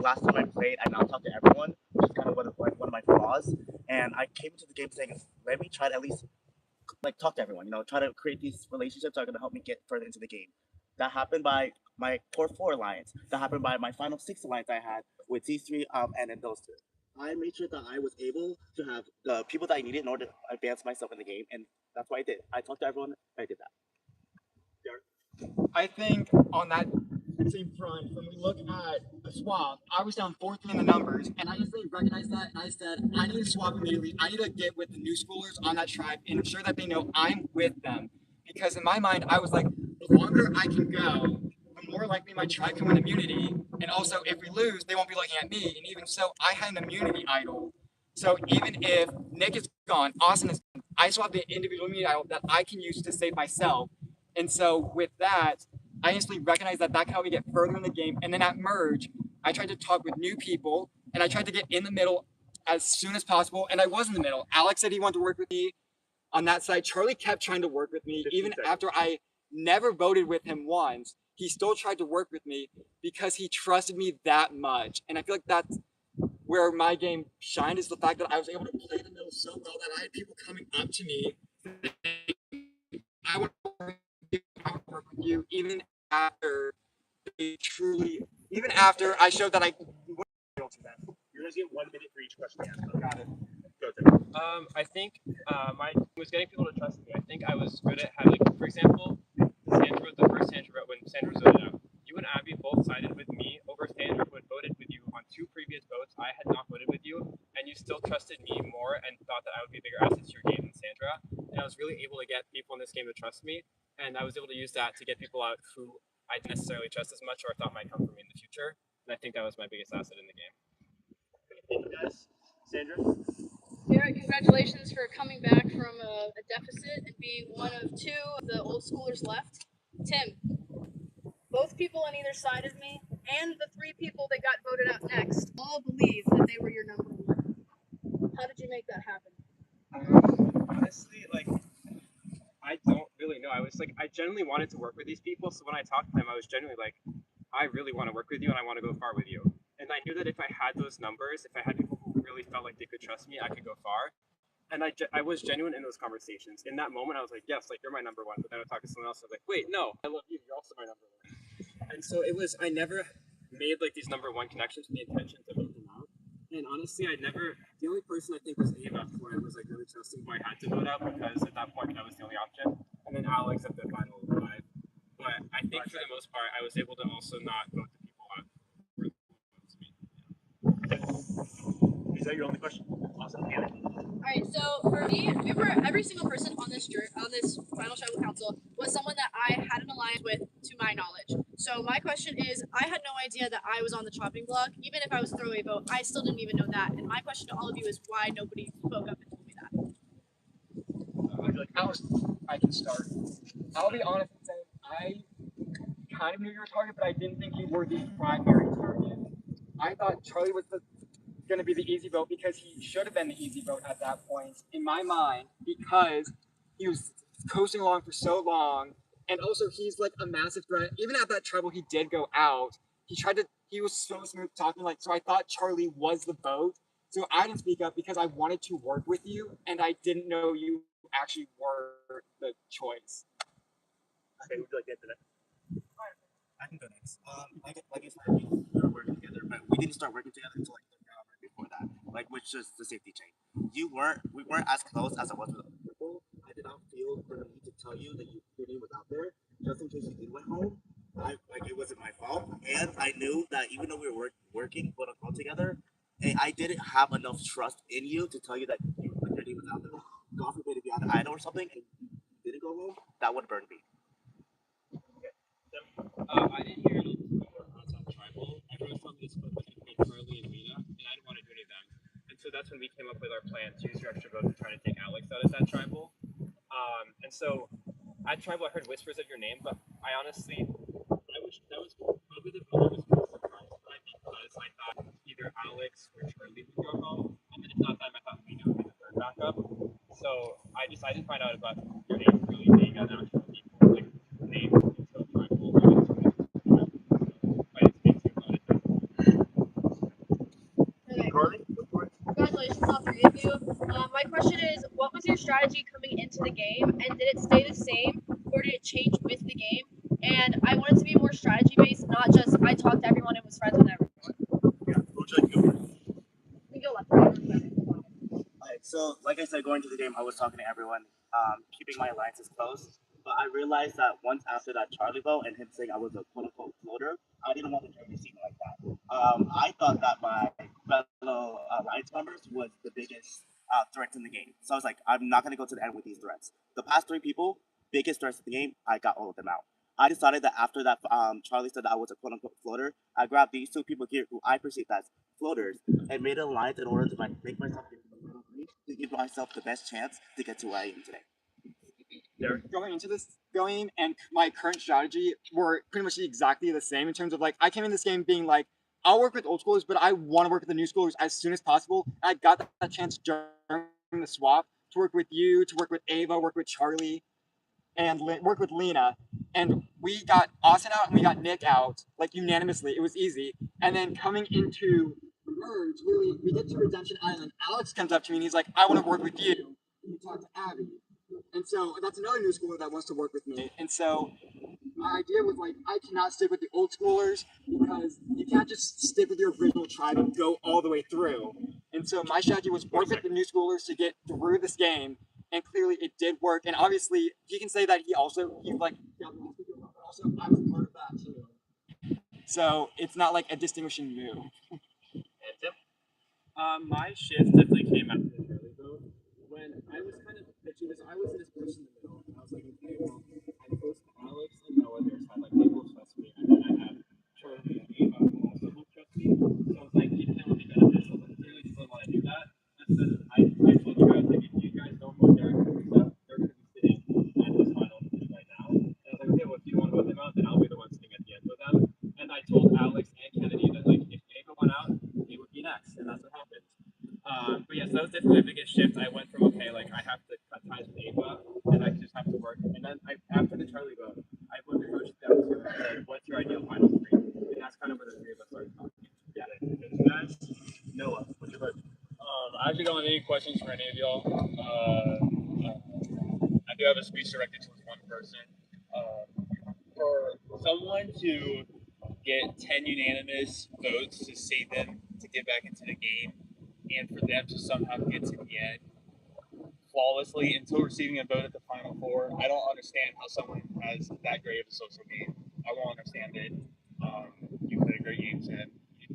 last time I played, I now talk to everyone, which is kind of one of my flaws. And I came into the game saying, let me try to at least like talk to everyone. Try to create these relationships that are going to help me get further into the game. That happened by my core four alliance. That happened by my final six alliance I had with these three and then those two. I made sure that I was able to have the people that I needed in order to advance myself in the game, and that's what I did. I talked to everyone. I did that. I think on that same front, when we look at a swap, I was down 4-3 in the numbers, and I just really recognized that, and I said, I need to swap immediately. I need to get with the new schoolers on that tribe and ensure that they know I'm with them. Because in my mind, I was like, the longer I can go, the more likely my tribe can win immunity. And also, if we lose, they won't be looking at me. And even so, I had an immunity idol. So even if Nick is gone, Austin is gone, I still have the individual immunity idol that I can use to save myself. And so with that, I instantly recognized that can help me get further in the game. And then at merge, I tried to talk with new people and I tried to get in the middle as soon as possible. And I was in the middle. Alex said he wanted to work with me on that side. Charlie kept trying to work with me, even after I never voted with him once. He still tried to work with me because he trusted me that much. And I feel like that's where my game shined, is the fact that I was able to play the middle so well that I had people coming up to me. I would work with you even after they truly, even after I showed that I would to them. You're gonna get 1 minute for each question. Got it. I think my was getting people to trust me. I think I was good at having, like, for example, Sandra, the first Sandra vote when Sandra was voted out. You and Abby both sided with me over Sandra, who had voted with you on 2 previous votes. I had not voted with you, and you still trusted me more and thought that I would be a bigger asset to your game than Sandra. And I was really able to get people in this game to trust me, and I was able to use that to get people out who I didn't necessarily trust as much or thought might come from me in the future. And I think that was my biggest asset in the game. Thank you guys. Sandra? Garrett, congratulations for coming back from a deficit and being one of two of the old schoolers left. Tim, both people on either side of me and the 3 people that got voted out next all believe that they were your number one. How did you make that happen? Honestly, like, I don't really know. I genuinely wanted to work with these people. So when I talked to them, I was genuinely like, I really want to work with you and I want to go far with you. And I knew that if I had those numbers, if I had people who really felt like they could trust me, I could go far. And I was genuine in those conversations. In that moment, I was like, yes, like, you're my number one. But then I would talk to someone else, and I was like, wait, no, I love you. You're also my number one. And so I never made like these number one connections with the intention to vote them out. And honestly, the only person I think was Ava, who I was like really trusting, who I had to vote out because at that point that was the only option. And then Alex at the final 5. But I think for the most part, I was able to also not vote the people out who were close to me. Is that your only question? Awesome. All right, so for me, every single person on this final tribal council was someone that I had an alliance with, to my knowledge. So my question is, I had no idea that I was on the chopping block. Even if I was throwaway vote, I still didn't even know that. And my question to all of you is, why nobody spoke up and told me that? I can start. I'll be honest and say I kind of knew you were a target, but I didn't think you were the primary target. I thought Charlie was going to be the easy vote because he should have been the easy vote at that point in my mind, because he was coasting along for so long, and also he's like a massive threat. Even at that tribal, he did go out. He was so smooth talking, like, so I thought Charlie was the vote. So I didn't speak up because I wanted to work with you, and I didn't know you actually were the choice. Okay, would you like to answer that? I can go next. Like I said, we were working together, but we didn't start working together until like the round right before that, like, which is the safety chain. We weren't as close as I was with other people. I did not feel the need to tell you that your name was out there, just in case you did went home. It wasn't my fault, and I knew that even though we were working quote unquote together, I didn't have enough trust in you to tell you that your name was out there. God forbid if you had an idol or something and you didn't go home, that would burn me. I didn't hear any more outside tribal. Everyone told me to split between Charlie and Mina, and I didn't want to do any of them. And so that's when we came up with our plan to use your extra vote to try to take Alex out of that tribal. And so at tribal, I heard whispers of your name, but I honestly, that was probably the vote I was most surprised by, because I thought either Alex or Charlie would go home, and then if not them, I thought Mina would be the third backup. So I didn't find out about your name really being an actual people, like, name until tribal. congratulations, all three of you. My question is, what was your strategy coming into the game, and did it stay the same, or did it change with the game? And I want it to be more strategy based, not just I talked to everyone and was friends with everyone. Yeah. Who would you like to go first? We go left, right, Alright, so like I said, going to the game, I was talking to everyone, keeping my alliances close. But I realized that once after that Charlie vote and him saying I was a quote unquote floater, I didn't want the game to see me like that. I thought that my fellow alliance members was the biggest threats in the game. So I was like, I'm not going to go to the end with these threats. The past three people, biggest threats in the game, I got all of them out. I decided that after that, Charlie said that I was a quote unquote floater, I grabbed these two people here who I perceived as floaters and made an alliance in order to make myself to give myself the best chance to get to where I am today. Going into this game and my current strategy were pretty much exactly the same in terms of like I came in this game being like I'll work with old schoolers, but I want to work with the new schoolers as soon as possible. I got that chance during the swap to work with you, to work with Ava, work with Charlie, and work with Lena. And we got Austin out and we got Nick out like unanimously. It was easy. And then coming into the merge, really, we get to Redemption Island. Alex comes up to me and he's like, "I want to work with you." And we talk to Abby. And so that's another new schooler that wants to work with me. And so my idea was like, I cannot stick with the old schoolers because you can't just stick with your original tribe and go all the way through. And so my strategy was work with the new schoolers to get through this game. And clearly it did work. And obviously he can say that he like got lost with you, but also I was part of that too. So it's not like a distinguishing move. And Tim? My shift definitely came after the Charlie vote. When I was kind of pitching this, I was in this person in the middle. And I was like, okay, well, I'm close to Alex and Noah, their side. Like, they will trust me. And then I have Charlie and Ava who also will trust me. So I was like, even though it would be beneficial, but clearly just didn't want to do that. And then I told you guys, like, if you guys don't vote Derek for stuff, they're going to be sitting at this final right now. And I was like, okay, well, if you don't want to vote them out, then I'll be the one sitting at the end with them. And I told Alex and Kennedy that, like, if Ava went out, he would be next. And that's what happened. But yes, that was definitely the biggest shift. I went from okay, like I have to cut ties with Ava, and I just have to work. And then after the Charlie vote, I put the coach down to and said, "What's your ideal final three?" And that's kind of where the three of us started talking. Yeah. Guys, Noah, what's your vote? I actually don't have any questions for any of y'all. I do have a speech directed towards one person. For someone to get 10 unanimous votes to save them to get back into the game, and for them to somehow get to the end flawlessly until receiving a vote at the final four, I don't understand how someone has that great of a social game. I won't understand it. You played a great game, and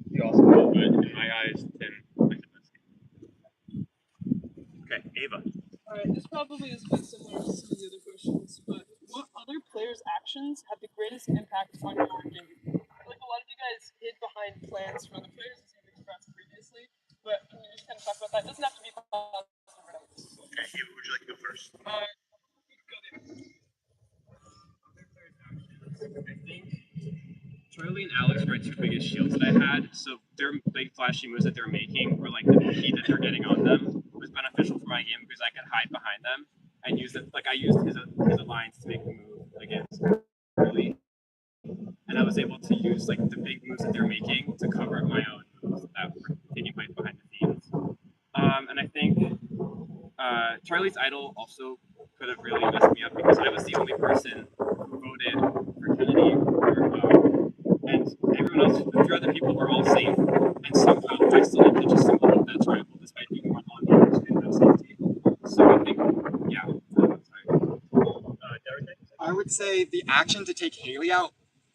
you also know, but in my eyes, Tim played the best game. Okay, Ava. Alright, this probably is a bit similar to some of the other questions, but what other players' actions have the greatest impact on your game? Like a lot of you guys hid behind plans for other players, as you've expressed previously, but can you just kind of talk about that? It doesn't have to be positive or negative. Okay, Ava, would you like to go first? Go there. I think Charlie and Alex were my two biggest shields that I had. So their big flashy moves that they're making, or like the heat that they're getting on them, was beneficial for my game because I could hide behind them and use it. Like I used his alliance to make a move against Charlie, and I was able to use like the big moves that they're making to cover up my own moves that were taking place behind the scenes. And I think Charlie's idol also could have really messed me up because I was the only person who voted for Kennedy, and everyone else, the three other people were all safe, and somehow I still had to just symbol that tribal despite being one on the other didn't have safety. So I think, yeah. Derek? I would say the action to take Haley out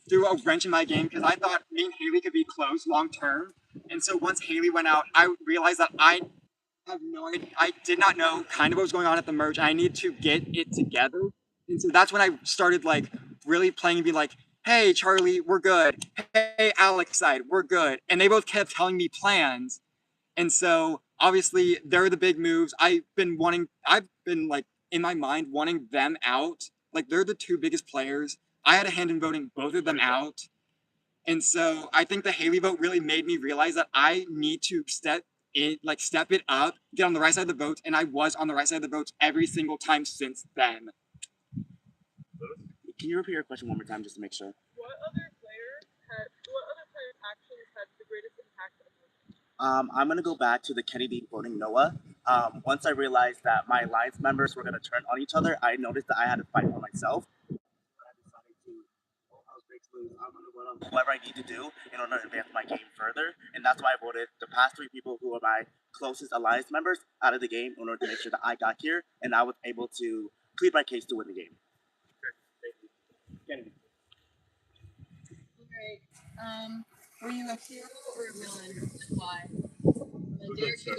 threw a wrench in my game because I thought me and Haley could be close long term. And so once Haley went out, I realized that I did not know kind of what was going on at the merge. I needed to get it together. And so that's when I started like really playing and being like, "Hey, Charlie, we're good. Hey, Alex side, we're good." And they both kept telling me plans. And so obviously they're the big moves. I've been like in my mind wanting them out. Like they're the two biggest players. I had a hand in voting both of them out. And so I think the Haley vote really made me realize that I need to step it up, get on the right side of the vote, and I was on the right side of the vote every single time since then. Can you repeat your question one more time just to make sure? What other player's actions had the greatest impact on your game? I'm gonna go back to the Kennedy voting Noah. Once I realized that my alliance members were gonna turn on each other, I noticed that I had to fight for myself. I decided to, I'm gonna vote on whoever I need to do in order to advance my game further, and that's why I voted the past three people who are my closest alliance members out of the game in order to make sure that I got here and I was able to plead my case to win the game. Kennedy. Alright. Were you a hero or a villain, and why? Derek, you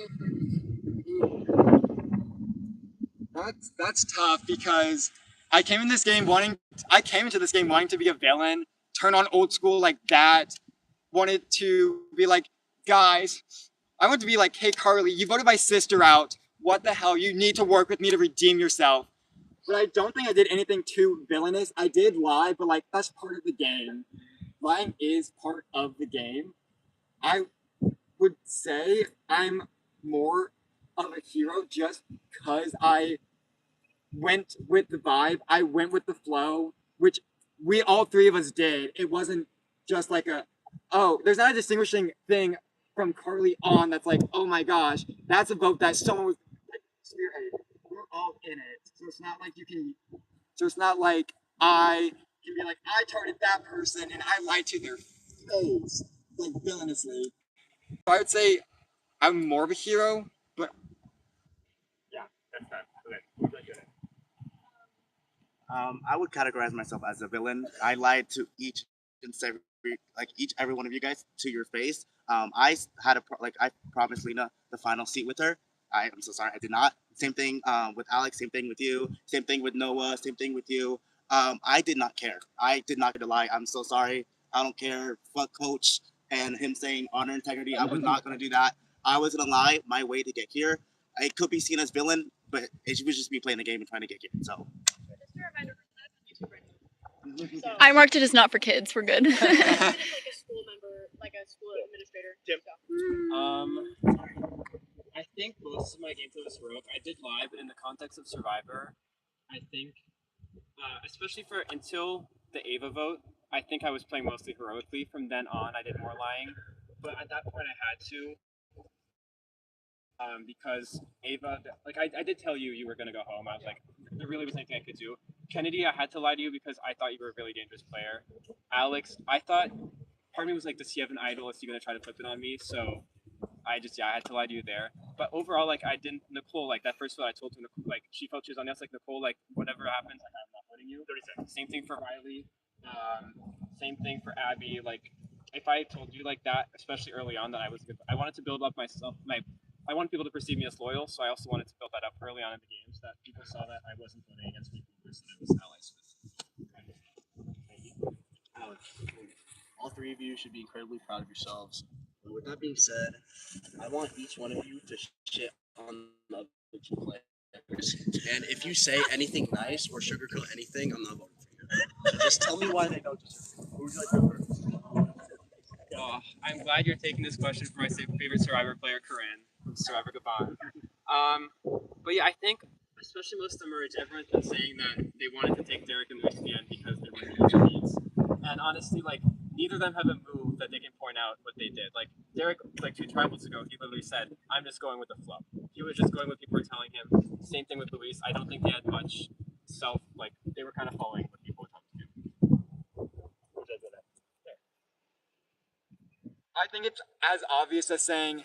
go first. That's tough because I came into this game wanting to be a villain, turn on old school like that, wanted to be like, guys, I want to be like, hey Carly, you voted my sister out. What the hell? You need to work with me to redeem yourself. But I don't think I did anything too villainous. I did lie, but like that's part of the game. Lying is part of the game. I would say I'm more of a hero just because I went with the vibe. I went with the flow, which we all three of us did. It wasn't just like there's not a distinguishing thing from Carly on that's like, oh my gosh, that's a vote that someone was like, spearheaded. We're all in it. So it's not like I can be like, I targeted that person and I lied to their face, like villainously. So I would say I'm more of a hero, but Yeah, that's fair. Okay. I would categorize myself as a villain. I lied to every one of you guys to your face. I had I promised Lena the final seat with her. I'm so sorry, I did not. Same thing with Alex. Same thing with you. Same thing with Noah. Same thing with you. I did not care. I did not get to lie. I'm so sorry. I don't care. Fuck coach and him saying honor integrity. I was not gonna do that. I was gonna lie my way to get here. It could be seen as villain, but it was just me playing the game and trying to get here. So. Just a reminder, we're live on YouTube right now. So, I marked it as not for kids. We're good. like a school member, like a school administrator. Tim. I think most of my gameplay was heroic. I did lie, but in the context of Survivor, I think, especially until the Ava vote, I think I was playing mostly heroically. From then on, I did more lying, but at that point, I had to. Because Ava, I did tell you were gonna go home. I was like, there really was anything I could do. Kennedy, I had to lie to you because I thought you were a really dangerous player. Alex, I thought, part of me was like, does he have an idol? Is he gonna try to flip it on me? So I had to lie to you there. But overall, Nicole, that first vote I told her, she felt she was on us, Nicole, whatever happens, I'm not voting you. 30 seconds. Same thing for Riley. Same thing for Abby. If I told you like that, especially early on, that I wanted to build up myself, I wanted people to perceive me as loyal, so I also wanted to build that up early on in the game so that people saw that I wasn't voting against people who I was allies with. Alex, all three of you should be incredibly proud of yourselves. But with that being said, I want each one of you to shit on the other two players. And if you say anything nice or sugarcoat anything, I'm not voting for you. So just tell me why they don't deserve it. Who would you like to go first? I'm glad you're taking this question for my favorite Survivor player, Corinne, from Survivor Gabon. But yeah, I think, especially most of the merge, everyone's been saying that they wanted to take Derek and Luis at the end because they were neutral needs. And honestly, neither of them have a move that they can point out what they did. Derek, 2 tribals ago, he literally said, I'm just going with the flow. He was just going with what people were telling him. Same thing with Luis. I don't think they had much they were kind of following what people were telling him to do. I think it's as obvious as saying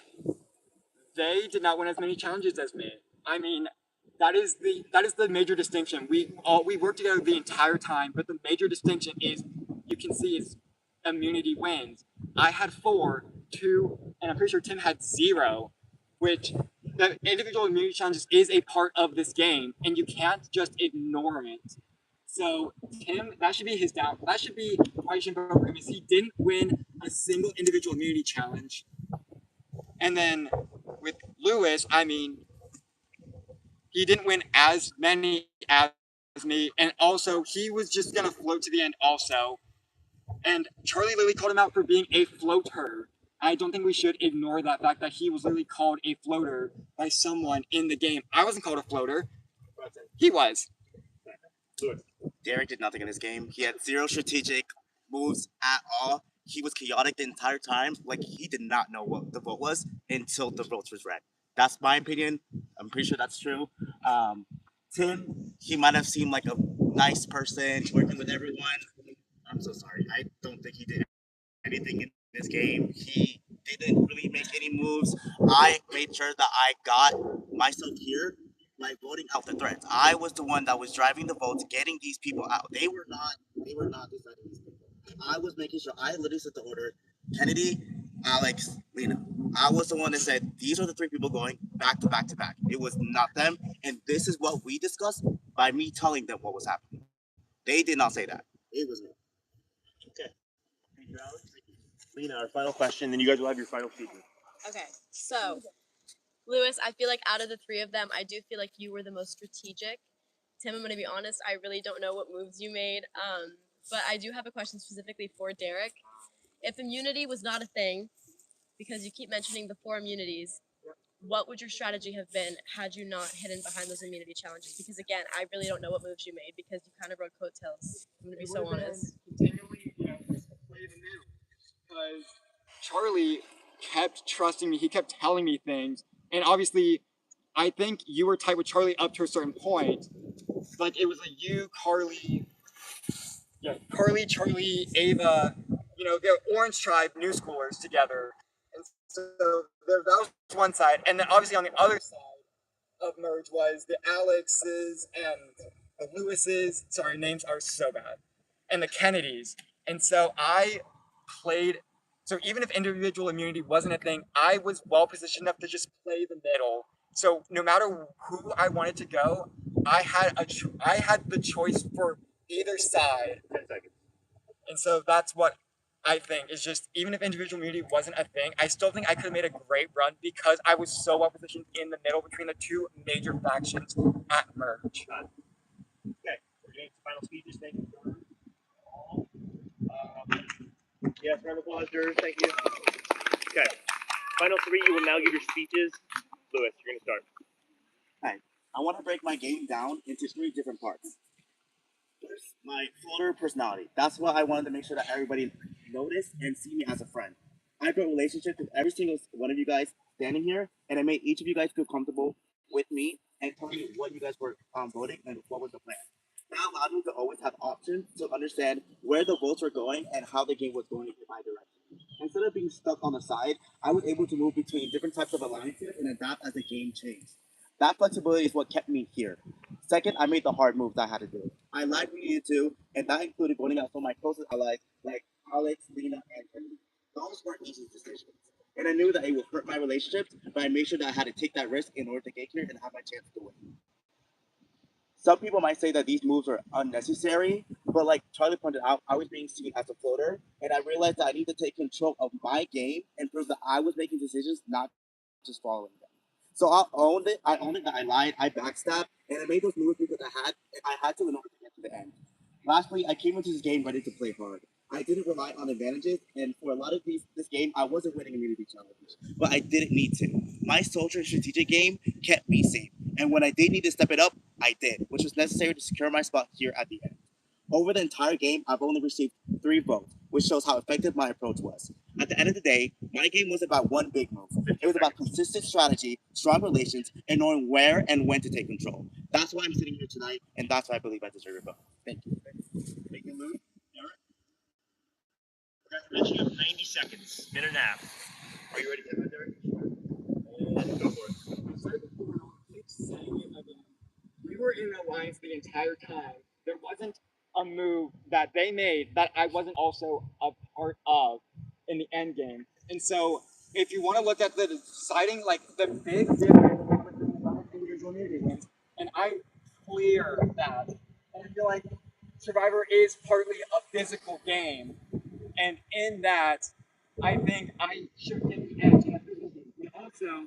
they did not win as many challenges as me. I mean, that is the major distinction. We worked together the entire time, but the major distinction is you can see is immunity wins. I had 4, 2, and I'm pretty sure Tim had 0, which the individual immunity challenges is a part of this game, and you can't just ignore it. So Tim, that should be his down. That should be why you should vote for him. Is he didn't win a single individual immunity challenge. And then with Lewis, I mean, he didn't win as many as me, and also he was just gonna float to the end also. And Charlie literally called him out for being a floater. I don't think we should ignore that fact that he was literally called a floater by someone in the game. I wasn't called a floater. He was. Derek did nothing in this game. He had 0 strategic moves at all. he was chaotic the entire time. Like he did not know what the vote was until the votes was read. That's my opinion. I'm pretty sure that's true. Um, Tim, he might have seemed like a nice person, working with everyone. I'm so sorry. I don't think he did anything in this game. He didn't really make any moves. I made sure that I got myself here by voting out the threats. I was the one that was driving the votes, getting these people out. They were not. They were not deciding these people. I was making sure. I literally set the order. Kennedy, Alex, Lena. I was the one that said these are the three people going back to back to back. It was not them, and this is what we discussed by me telling them what was happening. They did not say that. It was me. Okay. Thank you, Alex. Lena, our final question, then you guys will have your final speaker. Okay, so Lewis, I feel like out of the three of them, I do feel like you were the most strategic. Tim, I'm gonna be honest, I really don't know what moves you made. But I do have a question specifically for Derek. If immunity was not a thing, because you keep mentioning the 4 immunities, what would your strategy have been had you not hidden behind those immunity challenges? Because again, I really don't know what moves you made because you kind of rode coattails. I'm gonna be so honest. Continually, play the new. Because Charlie kept trusting me. He kept telling me things, and obviously, I think you were tight with Charlie up to a certain point. Like it was like you, Carly, Carly, Charlie, Ava. The Orange Tribe New Schoolers together, and so that was one side, and then obviously on the other side of Merge was the Alexes and the Lewises. Sorry, names are so bad, and the Kennedys. And so I played. So even if individual immunity wasn't a thing, I was well positioned enough to just play the middle. So no matter who I wanted to go, I had the choice for either side. 10 seconds. And so that's what I think is just, even if individual immunity wasn't a thing, I still think I could have made a great run because I was so well positioned in the middle between the two major factions at Merge. Okay, we're getting to final speeches. Thank you. Yes, round of applause, jurors. Thank you. Okay, final 3. You will now give your speeches. Lewis, you're going to start. All right. I want to break my game down into 3 different parts. First, my floater personality. That's what I wanted to make sure that everybody noticed and see me as a friend. I built relationships with every single one of you guys standing here, and I made each of you guys feel comfortable with me and telling me what you guys were voting and what was the plan. That allowed me to always have options to understand where the votes were going and how the game was going in my direction. Instead of being stuck on the side, I was able to move between different types of alliances and adapt as the game changed. That flexibility is what kept me here. Second, I made the hard moves I had to do. I lied when needed to, and that included voting out some of my closest allies like Alex, Lena, and Kennedy. Those weren't easy decisions. And I knew that it would hurt my relationships, but I made sure that I had to take that risk in order to get here and have my chance to win. Some people might say that these moves are unnecessary, but like Charlie pointed out, I was being seen as a floater, and I realized that I need to take control of my game and prove that I was making decisions, not just following them. So I owned it. I owned it that I lied, I backstabbed, and I made those moves because I had to in order to get to the end. Lastly, I came into this game ready to play hard. I didn't rely on advantages, and for a lot of this game, I wasn't winning immunity challenges, but I didn't need to. My social and strategic game kept me safe, and when I did need to step it up, I did, which was necessary to secure my spot here at the end. Over the entire game, I've only received 3 votes, which shows how effective my approach was. At the end of the day, my game was about one big move. It was about consistent strategy, strong relations, and knowing where and when to take control. That's why I'm sitting here tonight, and that's why I believe I deserve a vote. Thank you. Thank you, Lou. Rich, you have 90 seconds, minute and a half. Are you ready to go, Derek? Go for it. We were in an alliance the entire time. There wasn't a move that they made that I wasn't also a part of in the end game. And so if you want to look at the deciding, like the big difference between individual immunity wins, and I clear that. And I feel like Survivor is partly a physical game. And in that, I think I should get the edge in a physical game. And also,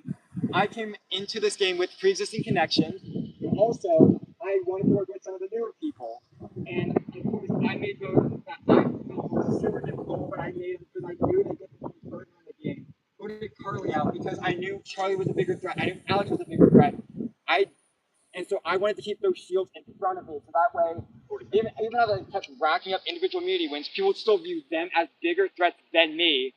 I came into this game with pre-existing connections. And also, I wanted to work with some of the newer people. And of course, I made those that I felt were super difficult, but I made them because I knew they get further in the game. Voted Carly out because I knew Charlie was a bigger threat. I knew Alex was a bigger threat. And so I wanted to keep those shields in front of me, so that way even though they kept racking up individual immunity wins, people would still view them as bigger threats than me.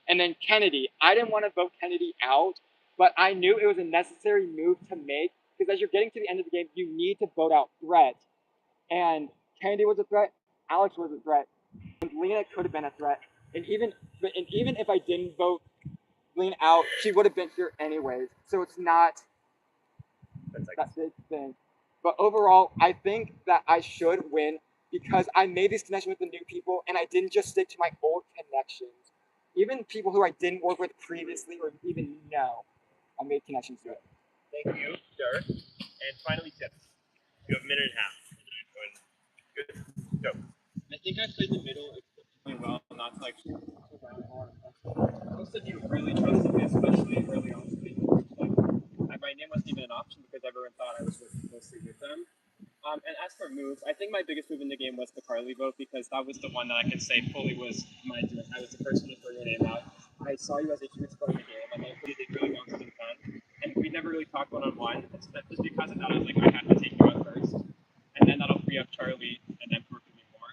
And then Kennedy, I didn't want to vote Kennedy out, but I knew it was a necessary move to make because as you're getting to the end of the game, you need to vote out threats. And Kennedy was a threat, Alex was a threat, and Lena could have been a threat. And even if I didn't vote Lena out, she would have been here anyways. So it's not that big thing. But overall, I think that I should win because I made this connection with the new people and I didn't just stick to my old connections. Even people who I didn't work with previously or even know, I made connections with. Thank you, Dirk. And finally, tips. You have a minute and a half. Good. Go. I think I played the middle extremely well, not to like. Most of you really trusted me, especially early on. Like, my name wasn't even an option because everyone thought I was working closely with them. And as for moves, I think my biggest move in the game was the Carly vote because that was the one that I can say fully was my doing. I was the first one to throw your name out. I saw you as a huge part of the game. I thought you did really well in fun. And we never really talked one-on-one. Just because of that, I was like, I have to take you out first. And then that'll free up Charlie and then work with me more.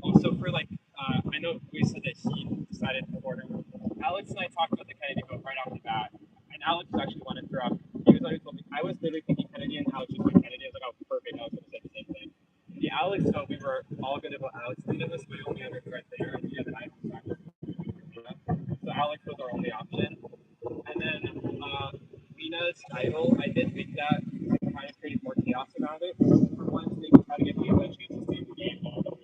Also for like, I know we said that he decided to order. Alex and I talked about the Kennedy vote right off the bat. And Alex actually wanted to throw out. He was always told me, I was literally thinking Kennedy and Alex just went Kennedy. I was like, oh, perfect. I was going to say the same thing. The Alex vote, we were all going to vote Alex. That was my only other threat there. And the other night, so Alex was our only option. And then Lena's title, I did think that kind of created more chaos around it. For once, maybe try to give Lena a chance to stay in the game. At that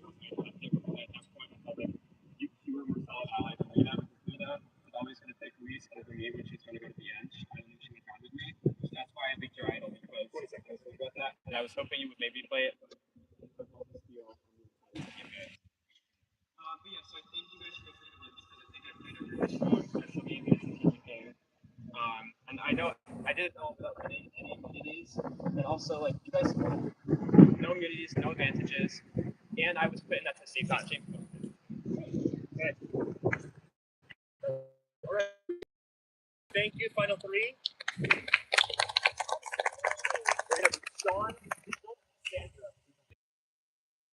point, I felt like you were more solid ally than Lena. Lena was always going to pick Luis over me when she's going to go to the end. I don't think she would have with me. So that's why I picked your idol because I was thinking about that. And I was hoping you would maybe play it. But yeah, so I think you guys should go for it because I think I played a really strong special game and strategic game. And I know I didn't know about any immunities, and also like you guys no immunities, no advantages, and I was putting that to safety team. Okay. All right. Thank you, final three.